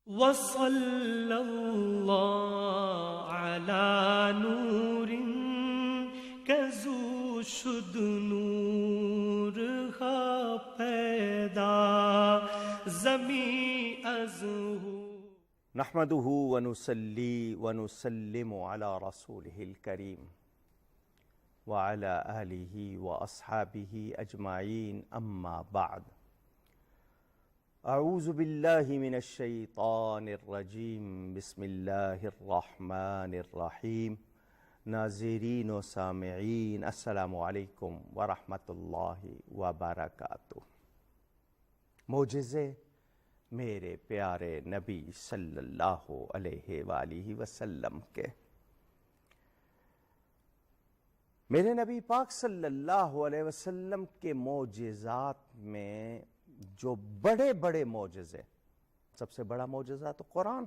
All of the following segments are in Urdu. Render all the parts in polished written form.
وصلى الله على نور كزو شد نور ها پیدا زمین از ہو. نحمده ونصلي ونسلم على رسوله الكريم وعلى آله وأصحابه أجمعين. أما بعد، أعوذ بالله من الشيطان الرجيم. بسم الله الرحمن الرحيم. ناظرین و سامعین، السلام علیکم ورحمۃ اللہ وبرکاتہ. معجزے میرے پیارے نبی صلی اللہ علیہ وآلہ وسلم کے. میرے نبی پاک صلی اللہ علیہ وسلم کے معجزات میں جو بڑے بڑے معجزے، سب سے بڑا معجزہ تو قرآن،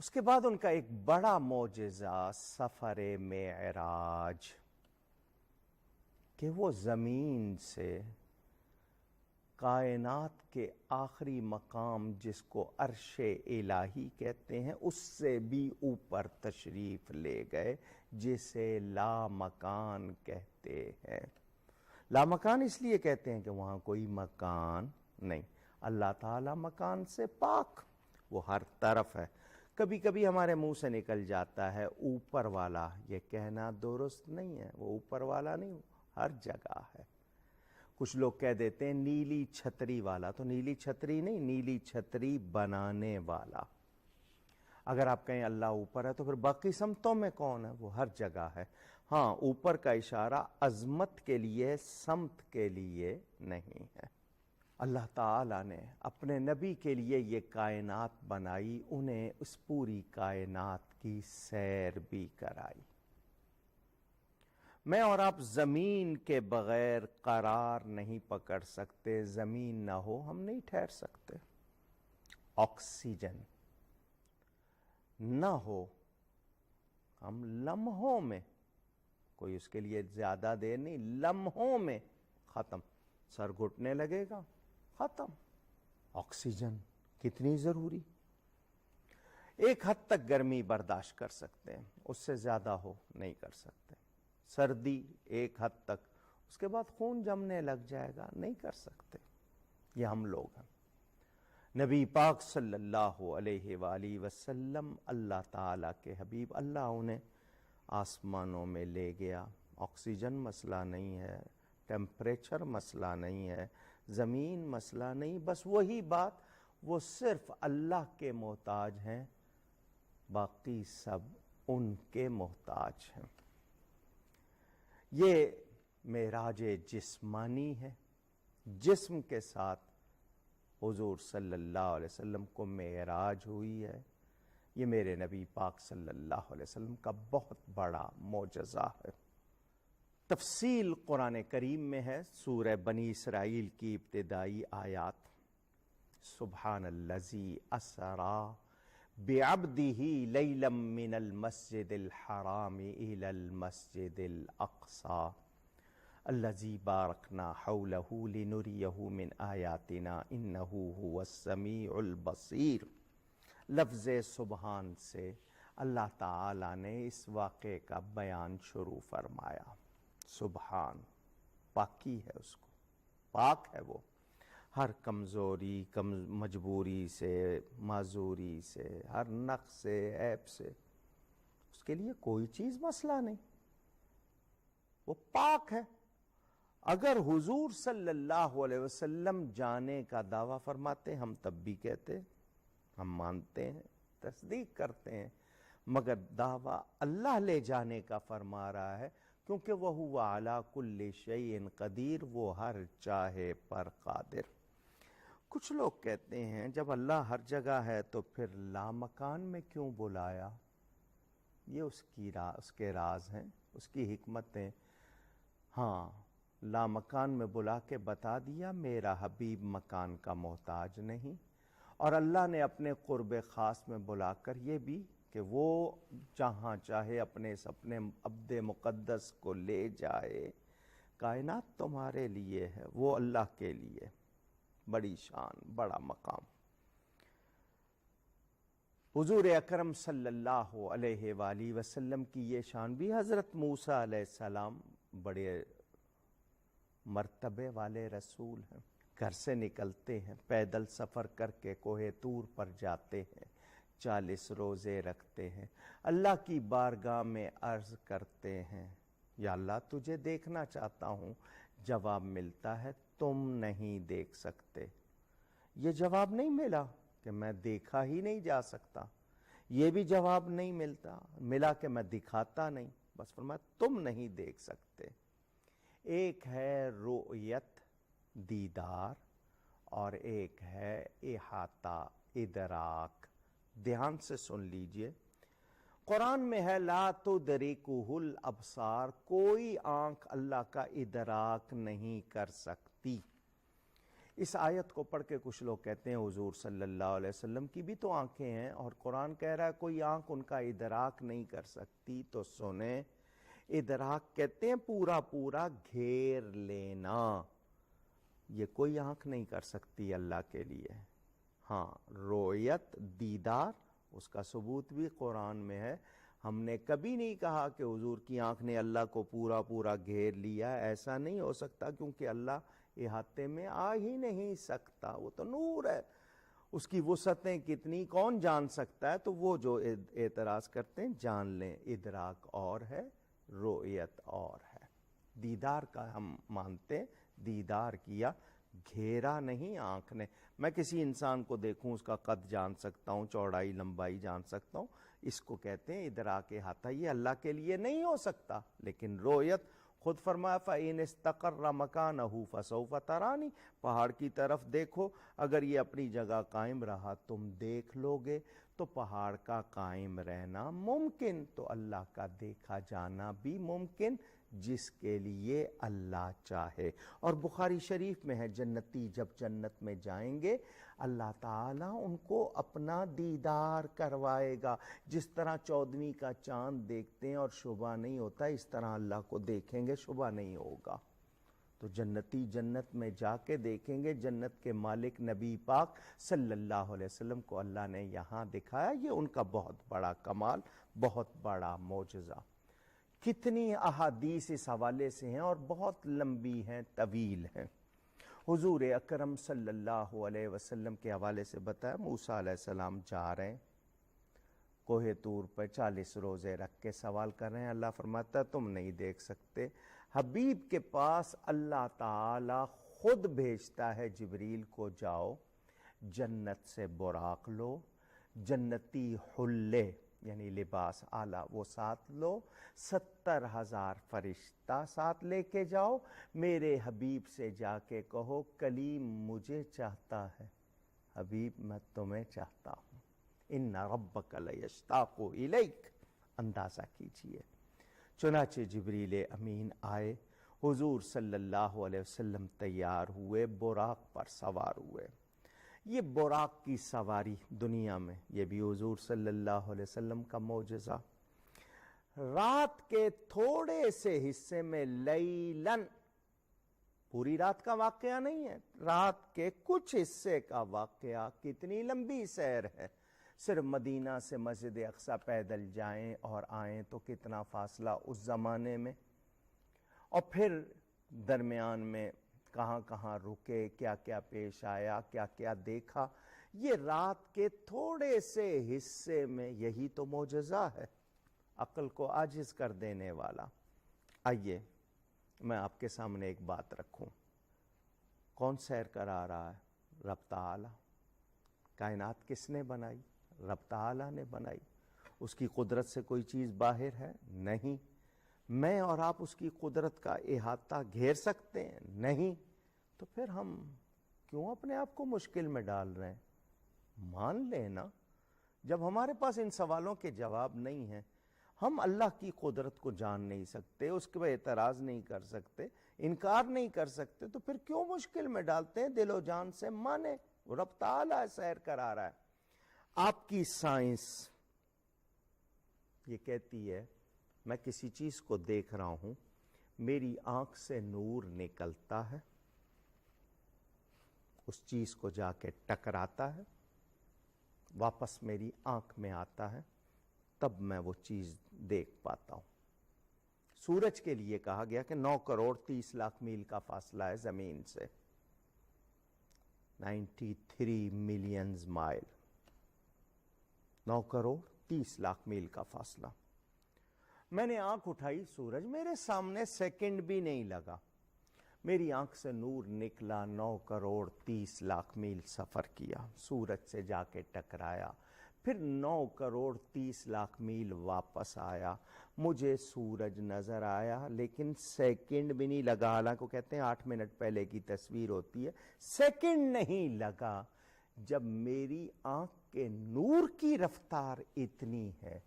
اس کے بعد ان کا ایک بڑا معجزہ سفر معراج، کہ وہ زمین سے کائنات کے آخری مقام جس کو عرش الہی کہتے ہیں اس سے بھی اوپر تشریف لے گئے، جسے لامکان کہتے ہیں. لامکان اس لیے کہتے ہیں کہ وہاں کوئی مکان نہیں. اللہ تعالی مکان سے پاک، وہ ہر طرف ہے. کبھی کبھی ہمارے منہ سے نکل جاتا ہے اوپر والا، یہ کہنا درست نہیں ہے. وہ اوپر والا نہیں، ہر جگہ ہے. کچھ لوگ کہہ دیتے ہیں نیلی چھتری والا، تو نیلی چھتری نہیں، نیلی چھتری بنانے والا. اگر آپ کہیں اللہ اوپر ہے تو پھر باقی سمتوں میں کون ہے؟ وہ ہر جگہ ہے. ہاں، اوپر کا اشارہ عظمت کے لیے، سمت کے لیے نہیں ہے. اللہ تعالیٰ نے اپنے نبی کے لیے یہ کائنات بنائی، انہیں اس پوری کائنات کی سیر بھی کرائی. میں اور آپ زمین کے بغیر قرار نہیں پکڑ سکتے. زمین نہ ہو ہم نہیں ٹھہر سکتے. آکسیجن نہ ہو ہم لمحوں میں، کوئی اس کے لیے زیادہ دیر نہیں، لمحوں میں ختم. سر گھٹنے لگے گا، ختم. آکسیجن کتنی ضروری. ایک حد تک گرمی برداشت کر سکتے ہیں، اس سے زیادہ ہو نہیں کر سکتے. سردی ایک حد تک، اس کے بعد خون جمنے لگ جائے گا، نہیں کر سکتے. یہ ہم لوگ ہیں. نبی پاک صلی اللہ علیہ وآلہ وسلم اللہ تعالیٰ کے حبیب، اللہ انہیں آسمانوں میں لے گیا. آکسیجن مسئلہ نہیں ہے، ٹیمپریچر مسئلہ نہیں ہے، زمین مسئلہ نہیں. بس وہی بات، وہ صرف اللہ کے محتاج ہیں، باقی سب ان کے محتاج ہیں. یہ معراج جسمانی ہے. جسم کے ساتھ حضور صلی اللہ علیہ وسلم کو معراج ہوئی ہے. یہ میرے نبی پاک صلی اللہ علیہ وسلم کا بہت بڑا معجزہ ہے. تفصیل قرآن کریم میں ہے. سورہ بنی اسرائیل کی ابتدائی آیات: سبحان الذی اسریٰ بعبدہ لیلا من المسجد الحرام الی المسجد الاقصی الذی بارکنا حولہ لنریہ من آیاتنا انہ هو السمیع البصیر. لفظ سبحان سے اللہ تعالیٰ نے اس واقعے کا بیان شروع فرمایا. سبحان، پاکی ہے اس کو، پاک ہے وہ ہر کمزوری، مجبوری سے، معذوری سے، ہر نقص سے، عیب سے. اس کے لیے کوئی چیز مسئلہ نہیں، وہ پاک ہے. اگر حضور صلی اللہ علیہ وسلم جانے کا دعویٰ فرماتے، ہم تب بھی کہتے، ہم مانتے ہیں، تصدیق کرتے ہیں، مگر دعویٰ اللہ لے جانے کا فرما رہا ہے، کیونکہ وَهُوَ عَلَىٰ كُلِّ شَيْءٍ قدیر، وہ ہر چاہے پر قادر. کچھ لوگ کہتے ہیں جب اللہ ہر جگہ ہے تو پھر لامکان میں کیوں بلایا؟ یہ اس کے راز ہیں، اس کی حکمتیں. ہاں، لامکان میں بلا کے بتا دیا میرا حبیب مکان کا محتاج نہیں. اور اللہ نے اپنے قرب خاص میں بلا کر یہ بھی کہ وہ جہاں چاہے اپنے عبد مقدس کو لے جائے. کائنات تمہارے لیے ہے، وہ اللہ کے لیے. بڑی شان، بڑا مقام. حضور اکرم صلی اللہ علیہ وآلہ وسلم کی یہ شان بھی، حضرت موسیٰ علیہ السلام بڑے مرتبے والے رسول ہیں، گھر سے نکلتے ہیں، پیدل سفر کر کے کوہ طور پر جاتے ہیں، 40 روزے رکھتے ہیں، اللہ کی بارگاہ میں عرض کرتے ہیں یا اللہ تجھے دیکھنا چاہتا ہوں، جواب ملتا ہے تم نہیں دیکھ سکتے۔ یہ جواب نہیں ملا کہ میں دیکھا ہی نہیں جا سکتا، یہ بھی جواب نہیں ملا کہ میں دکھاتا نہیں، بس فرمایا تم نہیں دیکھ سکتے۔ ایک ہے رؤیت دیدار اور ایک ہے احاطہ ادراک۔ دھیان سے سن لیجئے، قرآن میں ہے لا تدرکہ الابصار، کوئی آنکھ اللہ کا ادراک نہیں کر سکتی۔ اس آیت کو پڑھ کے کچھ لوگ کہتے ہیں حضور صلی اللہ علیہ وسلم کی بھی تو آنکھیں ہیں اور قرآن کہہ رہا ہے کوئی آنکھ ان کا ادراک نہیں کر سکتی۔ تو سنیں، ادراک کہتے ہیں پورا پورا گھیر لینا، یہ کوئی آنکھ نہیں کر سکتی اللہ کے لیے۔ ہاں، رؤیت دیدار، اس کا ثبوت بھی قرآن میں ہے۔ ہم نے کبھی نہیں کہا کہ حضور کی آنکھ نے اللہ کو پورا پورا گھیر لیا، ایسا نہیں ہو سکتا، کیونکہ اللہ احاطے میں آ ہی نہیں سکتا، وہ تو نور ہے، اس کی وسعتیں کتنی کون جان سکتا ہے۔ تو وہ جو اعتراض کرتے ہیں جان لیں، ادراک اور ہے، رؤیت اور ہے۔ دیدار کا ہم مانتے ہیں، دیدار کیا، گھیرا نہیں آنکھ نے۔ میں کسی انسان کو دیکھوں، اس کا قد جان سکتا ہوں، چوڑائی لمبائی جان سکتا ہوں، اس کو کہتے ہیں ادراک احاطہ۔ یہ اللہ کے لیے نہیں ہو سکتا، لیکن رؤیت خود فرمایا فَإِنِ اسْتَقَرَّ مَكَانَهُ فَسَوْفَ تَرَانِي، پہاڑ کی طرف دیکھو، اگر یہ اپنی جگہ قائم رہا تم دیکھ لو گے۔ تو پہاڑ کا قائم رہنا ممکن، تو اللہ کا دیکھا جانا بھی ممکن، جس کے لیے اللہ چاہے۔ اور بخاری شریف میں ہے جنتی جب جنت میں جائیں گے اللہ تعالیٰ ان کو اپنا دیدار کروائے گا، جس طرح 14ویں کا چاند دیکھتے ہیں اور شبہ نہیں ہوتا، اس طرح اللہ کو دیکھیں گے، شبہ نہیں ہوگا۔ تو جنتی جنت میں جا کے دیکھیں گے، جنت کے مالک نبی پاک صلی اللہ علیہ وسلم کو اللہ نے یہاں دکھایا، یہ ان کا بہت بڑا کمال، بہت بڑا معجزہ۔ کتنی احادیث اس حوالے سے ہیں اور بہت لمبی ہیں، طویل ہیں۔ حضور اکرم صلی اللہ علیہ وسلم کے حوالے سے بتایا، موسیٰ علیہ السلام جا رہے ہیں کوہ طور پر، 40 روزے رکھ کے سوال کر رہے ہیں، اللہ فرماتا ہے تم نہیں دیکھ سکتے۔ حبیب کے پاس اللہ تعالی خود بھیجتا ہے جبریل کو، جاؤ جنت سے براق لو، جنتی حلے یعنی لباس اعلیٰ وہ ساتھ لو، 70,000 فرشتہ ساتھ لے کے جاؤ، میرے حبیب سے جا کے کہو کلیم مجھے چاہتا ہے، حبیب میں تمہیں چاہتا ہوں، ان ربک لیشتاق الیک، اندازہ کیجئے۔ چنانچہ جبریل امین آئے، حضور صلی اللہ علیہ وسلم تیار ہوئے، براق پر سوار ہوئے۔ یہ براق کی سواری دنیا میں، یہ بھی حضور صلی اللہ علیہ وسلم کا معجزہ۔ رات کے تھوڑے سے حصے میں لیلن، پوری رات کا واقعہ نہیں ہے، رات کے کچھ حصے کا واقعہ، کتنی لمبی سیر ہے۔ صرف مدینہ سے مسجد اقصی پیدل جائیں اور آئیں تو کتنا فاصلہ اس زمانے میں، اور پھر درمیان میں کہاں کہاں رکے، کیا کیا پیش آیا، کیا کیا دیکھا، یہ رات کے تھوڑے سے حصے میں، یہی تو معجزہ ہے، عقل کو عاجز کر دینے والا۔ آئیے میں آپ کے سامنے ایک بات رکھوں، کون سیر کرا رہا ہے؟ رب تعالی۔ کائنات کس نے بنائی؟ رب تعالی نے بنائی۔ اس کی قدرت سے کوئی چیز باہر ہے؟ نہیں۔ میں اور آپ اس کی قدرت کا احاطہ گھیر سکتے ہیں؟ نہیں۔ تو پھر ہم کیوں اپنے آپ کو مشکل میں ڈال رہے ہیں؟ مان لینا، جب ہمارے پاس ان سوالوں کے جواب نہیں ہیں، ہم اللہ کی قدرت کو جان نہیں سکتے، اس کے اعتراض نہیں کر سکتے، انکار نہیں کر سکتے، تو پھر کیوں مشکل میں ڈالتے ہیں؟ دل و جان سے مانے، رب تعالیٰ سیر کرا رہا ہے۔ آپ کی سائنس یہ کہتی ہے میں کسی چیز کو دیکھ رہا ہوں، میری آنکھ سے نور نکلتا ہے، اس چیز کو جا کے ٹکراتا ہے، واپس میری آنکھ میں آتا ہے تب میں وہ چیز دیکھ پاتا ہوں. سورج کے لیے کہا گیا کہ 9 کروڑ 30 لاکھ میل کا فاصلہ ہے زمین سے. 93 ملینز مائل. 9 کروڑ 30 لاکھ میل کا فاصلہ. میں نے آنکھ اٹھائی, سورج میرے سامنے سیکنڈ بھی نہیں لگا. میری آنکھ سے نور نکلا, 9 کروڑ 30 لاکھ میل سفر کیا, سورج سے جا کے ٹکرایا, پھر 9 کروڑ 30 لاکھ میل واپس آیا. مجھے سورج نظر آیا لیکن سیکنڈ بھی نہیں لگا. حالانکہ کہتے ہیں 8 منٹ پہلے کی تصویر ہوتی ہے, سیکنڈ نہیں لگا. جب میری آنکھ کے نور کی رفتار اتنی ہے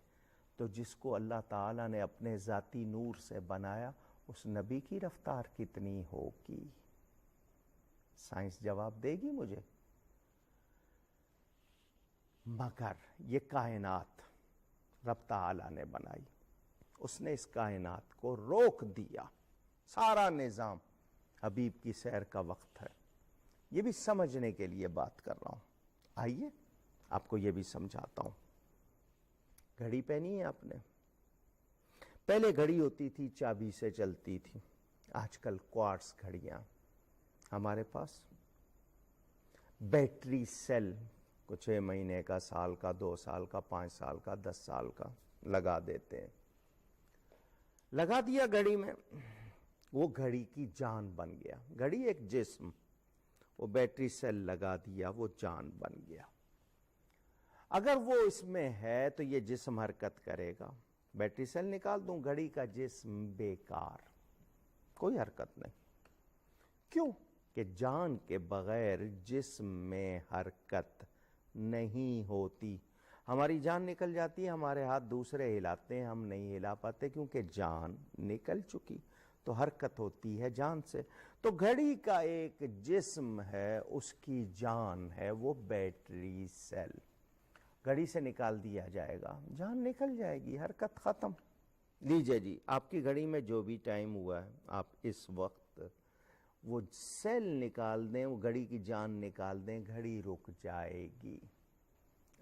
تو جس کو اللہ تعالیٰ نے اپنے ذاتی نور سے بنایا اس نبی کی رفتار کتنی ہوگی؟ سائنس جواب دے گی مجھے. مگر یہ کائنات رب تعالیٰ نے بنائی, اس نے اس کائنات کو روک دیا. سارا نظام حبیب کی سیر کا وقت ہے. یہ بھی سمجھنے کے لیے بات کر رہا ہوں. آئیے آپ کو یہ بھی سمجھاتا ہوں. گھڑی پہنی ہے آپ نے. پہلے گھڑی ہوتی تھی چابی سے چلتی تھی, آج کل کوارٹز گھڑیاں ہمارے پاس. بیٹری سیل کو 6 مہینے کا, سال کا, 2 سال کا, 5 سال کا, 10 سال کا لگا دیتے ہیں. لگا دیا گھڑی میں, وہ گھڑی کی جان بن گیا. گھڑی ایک جسم, وہ بیٹری سیل لگا دیا, وہ جان بن گیا. اگر وہ اس میں ہے تو یہ جسم حرکت کرے گا. بیٹری سیل نکال دوں, گھڑی کا جسم بیکار, کوئی حرکت نہیں. کیوں؟ کہ جان کے بغیر جسم میں حرکت نہیں ہوتی. ہماری جان نکل جاتی ہے, ہمارے ہاتھ دوسرے ہلاتے ہیں, ہم نہیں ہلا پاتے کیونکہ جان نکل چکی. تو حرکت ہوتی ہے جان سے. تو گھڑی کا ایک جسم ہے, اس کی جان ہے وہ بیٹری سیل. گھڑی سے نکال دیا جائے گا, جان نکل جائے گی, حرکت ختم. لیجئے جی, آپ کی گھڑی میں جو بھی ٹائم ہوا ہے آپ اس وقت وہ سیل نکال دیں, وہ گھڑی کی جان نکال دیں, گھڑی رک جائے گی.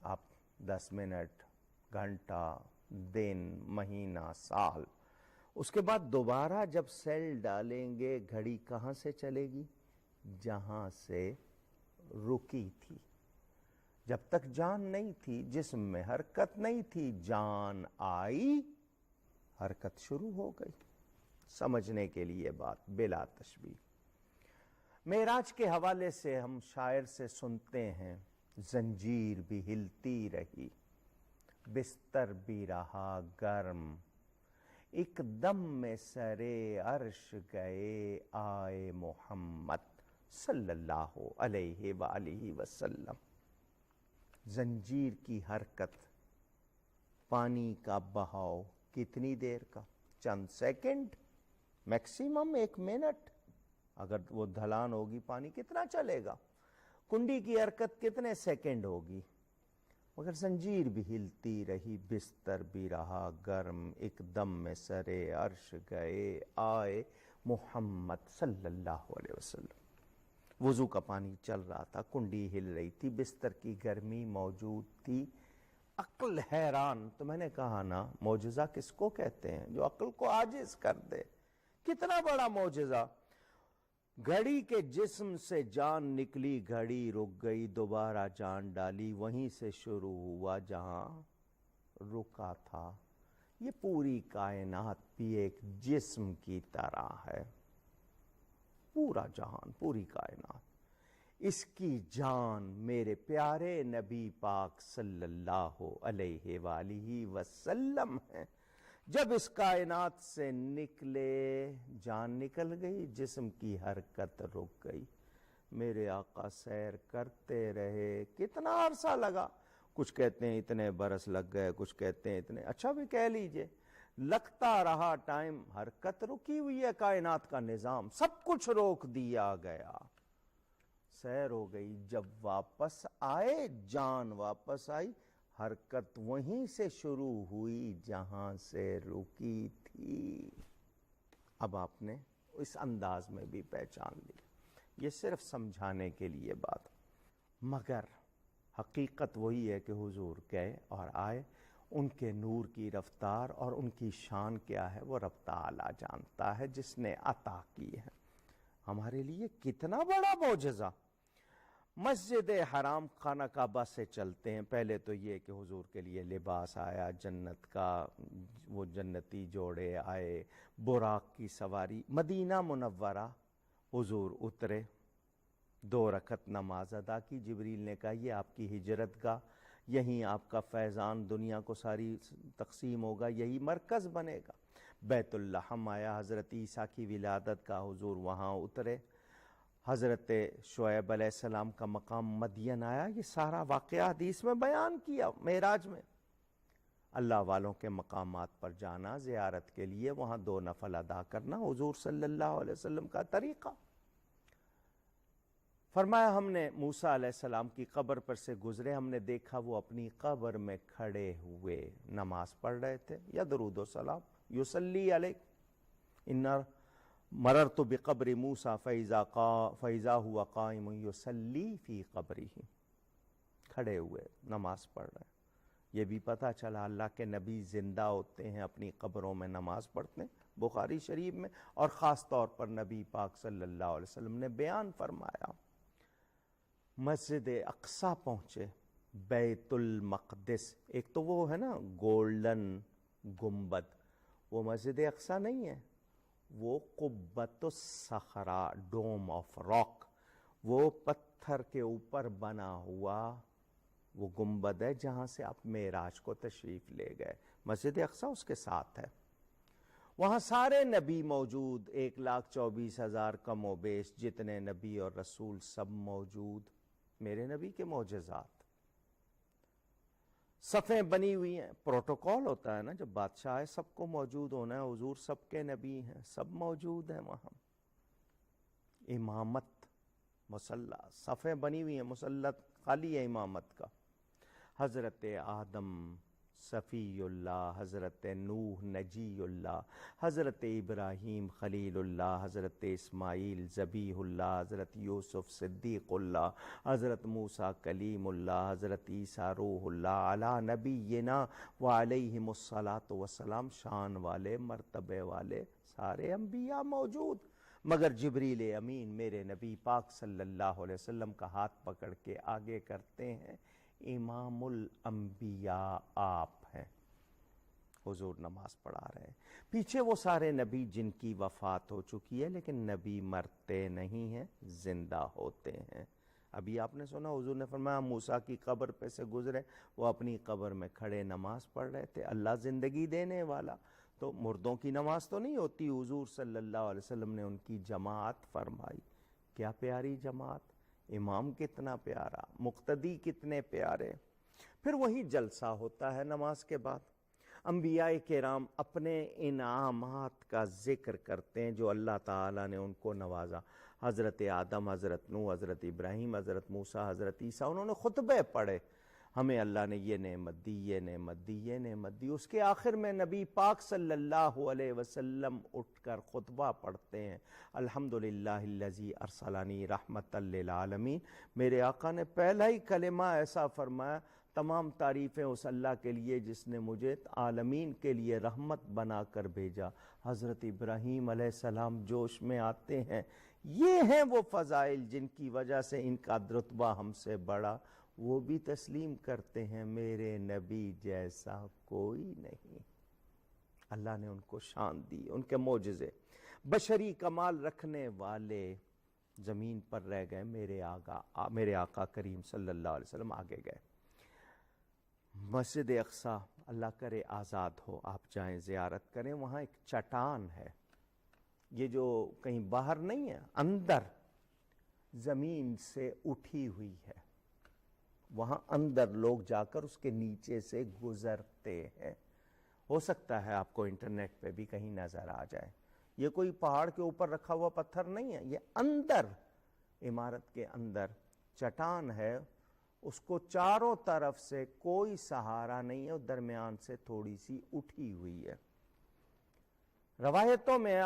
آپ 10 منٹ, گھنٹہ, دن, مہینہ, سال, اس کے بعد دوبارہ جب سیل ڈالیں گے گھڑی کہاں سے چلے گی؟ جہاں سے رکی تھی. جب تک جان نہیں تھی جسم میں حرکت نہیں تھی, جان آئی حرکت شروع ہو گئی. سمجھنے کے لیے بات بلا تشبیہ. معراج کے حوالے سے ہم شاعر سے سنتے ہیں, زنجیر بھی ہلتی رہی, بستر بھی رہا گرم, ایک دم میں سرے عرش گئے آئے محمد صلی اللہ علیہ وآلہ وسلم. زنجیر کی حرکت, پانی کا بہاؤ کتنی دیر کا؟ چند سیکنڈ, میکسیمم 1 منٹ. اگر وہ ڈھلان ہوگی پانی کتنا چلے گا؟ کنڈی کی حرکت کتنے سیکنڈ ہوگی؟ مگر زنجیر بھی ہلتی رہی, بستر بھی رہا گرم, ایک دم میں سرے عرش گئے آئے محمد صلی اللہ علیہ وسلم. وضو کا پانی چل رہا تھا, کنڈی ہل رہی تھی, بستر کی گرمی موجود تھی. عقل حیران. تو میں نے کہا نا, معجزہ کس کو کہتے ہیں؟ جو عقل کو عاجز کر دے. کتنا بڑا معجزہ. گھڑی کے جسم سے جان نکلی, گھڑی رک گئی, دوبارہ جان ڈالی, وہیں سے شروع ہوا جہاں رکا تھا. یہ پوری کائنات بھی ایک جسم کی طرح ہے. پورا جہان, پوری کائنات, اس کی جان میرے پیارے نبی پاک صلی اللہ علیہ وآلہ وسلم ہے. جب اس کائنات سے نکلے, جان نکل گئی, جسم کی حرکت رک گئی. میرے آقا سیر کرتے رہے. کتنا عرصہ لگا؟ کچھ کہتے ہیں اتنے برس لگ گئے, کچھ کہتے ہیں اتنے, اچھا بھی کہہ لیجئے. لگتا رہا ٹائم, حرکت رکی ہوئی ہے. کائنات کا نظام, سب کچھ روک دیا گیا. سیر ہو گئی. جب واپس آئے, جان واپس آئی, حرکت وہیں سے شروع ہوئی جہاں سے رکی تھی. اب آپ نے اس انداز میں بھی پہچان لی. یہ صرف سمجھانے کے لیے بات. مگر حقیقت وہی ہے کہ حضور گئے اور آئے، ان کے نور کی رفتار اور ان کی شان کیا ہے وہ رب تعالیٰ جانتا ہے جس نے عطا کی ہے۔ ہمارے لیے کتنا بڑا معجزہ۔ مسجد حرام خانہ کعبہ سے چلتے ہیں، پہلے تو یہ کہ حضور کے لیے لباس آیا جنت کا، وہ جنتی جوڑے آئے، براق کی سواری، مدینہ منورہ حضور اترے، 2 رکعت نماز ادا کی، جبریل نے کہا یہ آپ کی ہجرت گاہ، یہیں آپ کا فیضان دنیا کو ساری تقسیم ہوگا، یہی مرکز بنے گا۔ بیت اللحم آیا، حضرت عیسیٰ کی ولادت کا، حضور وہاں اترے۔ حضرت شعیب علیہ السلام کا مقام مدین آیا، یہ سارا واقعہ حدیث میں بیان کیا۔ معراج میں اللہ والوں کے مقامات پر جانا زیارت کے لیے، وہاں 2 نفل ادا کرنا حضور صلی اللہ علیہ وسلم کا طریقہ۔ فرمایا ہم نے موسیٰ علیہ السلام کی قبر پر سے گزرے، ہم نے دیکھا وہ اپنی قبر میں کھڑے ہوئے نماز پڑھ رہے تھے، یا درود و سلام، یصلی علیک ان مررت بقبر موسیٰ فإذا هو قائم یصلی فی قبرہ، کھڑے ہوئے نماز پڑھ رہے ہیں۔ یہ بھی پتہ چلا اللہ کے نبی زندہ ہوتے ہیں، اپنی قبروں میں نماز پڑھتے ہیں، بخاری شریف میں، اور خاص طور پر نبی پاک صلی اللہ علیہ وسلم نے بیان فرمایا۔ مسجد اقصیٰ پہنچے، بیت المقدس، ایک تو وہ ہے نا گولڈن گنبد، وہ مسجد اقصیٰ نہیں ہے، وہ قبۃ الصخرہ، ڈوم آف راک، وہ پتھر کے اوپر بنا ہوا وہ گنبد ہے جہاں سے آپ معراج کو تشریف لے گئے۔ مسجد اقصیٰ اس کے ساتھ ہے، وہاں سارے نبی موجود، 1,24,000 کم و بیش جتنے نبی اور رسول سب موجود، میرے نبی کے معجزات۔ صفیں بنی ہوئی ہیں، پروٹوکول ہوتا ہے نا، جب بادشاہ ہے سب کو موجود ہونا ہے، حضور سب کے نبی ہیں، سب موجود ہیں وہاں۔ امامت، مصلی، صفیں بنی ہوئی ہیں، مصلی خالی ہے امامت کا۔ حضرت آدم صفی اللہ، حضرت نوح نجی اللہ، حضرت ابراہیم خلیل اللہ، حضرت اسماعیل ذبیح اللہ، حضرت یوسف صدیق اللہ، حضرت موسیٰ کلیم اللہ، حضرت عیسیٰ روح اللہ، علی نبینا وعلیہم الصلاۃ والسلام، شان والے مرتبے والے سارے انبیاء موجود، مگر جبریل امین میرے نبی پاک صلی اللہ علیہ وسلم کا ہاتھ پکڑ کے آگے کرتے ہیں، امام الانبیاء آپ ہیں۔ حضور نماز پڑھا رہے ہیں، پیچھے وہ سارے نبی جن کی وفات ہو چکی ہے، لیکن نبی مرتے نہیں ہیں، زندہ ہوتے ہیں۔ ابھی آپ نے سنا حضور نے فرمایا موسیٰ کی قبر پہ سے گزرے، وہ اپنی قبر میں کھڑے نماز پڑھ رہے تھے، اللہ زندگی دینے والا، تو مردوں کی نماز تو نہیں ہوتی، حضور صلی اللہ علیہ وسلم نے ان کی جماعت فرمائی۔ کیا پیاری جماعت، امام کتنا پیارا، مقتدی کتنے پیارے۔ پھر وہی جلسہ ہوتا ہے نماز کے بعد، انبیاء کرام اپنے انعامات کا ذکر کرتے ہیں جو اللہ تعالیٰ نے ان کو نوازا۔ حضرت آدم، حضرت نوح، حضرت ابراہیم، حضرت موسیٰ، حضرت عیسیٰ، انہوں نے خطبے پڑھے، ہمیں اللہ نے یہ نعمت دی، یہ نعمت دی، یہ نعمت دی۔ اس کے آخر میں نبی پاک صلی اللہ علیہ وسلم اٹھ کر خطبہ پڑھتے ہیں، الحمدللہ الذی ارسلنی رحمۃ للعالمین۔ میرے آقا نے پہلا ہی کلمہ ایسا فرمایا، تمام تعریفیں اس اللہ کے لیے جس نے مجھے عالمین کے لیے رحمت بنا کر بھیجا۔ حضرت ابراہیم علیہ السلام جوش میں آتے ہیں، یہ ہیں وہ فضائل جن کی وجہ سے ان کا رتبہ ہم سے بڑا، وہ بھی تسلیم کرتے ہیں میرے نبی جیسا کوئی نہیں۔ اللہ نے ان کو شان دی، ان کے معجزے، بشری کمال رکھنے والے زمین پر رہ گئے، میرے آقا کریم صلی اللہ علیہ وسلم آگے گئے۔ مسجد اقصیٰ اللہ کرے آزاد ہو، آپ جائیں زیارت کریں، وہاں ایک چٹان ہے، یہ جو کہیں باہر نہیں ہے، اندر زمین سے اٹھی ہوئی ہے، وہاں اندر لوگ جا کر اس کے نیچے سے گزرتے ہیں۔ ہو سکتا ہے آپ کو انٹرنیٹ پہ بھی کہیں نظر آ جائے، یہ کوئی پہاڑ کے اوپر رکھا ہوا پتھر نہیں ہے، یہ اندر عمارت کے اندر چٹان ہے، اس کو چاروں طرف سے کوئی سہارا نہیں ہے، درمیان سے تھوڑی سی اٹھی ہوئی ہے۔ روایتوں میں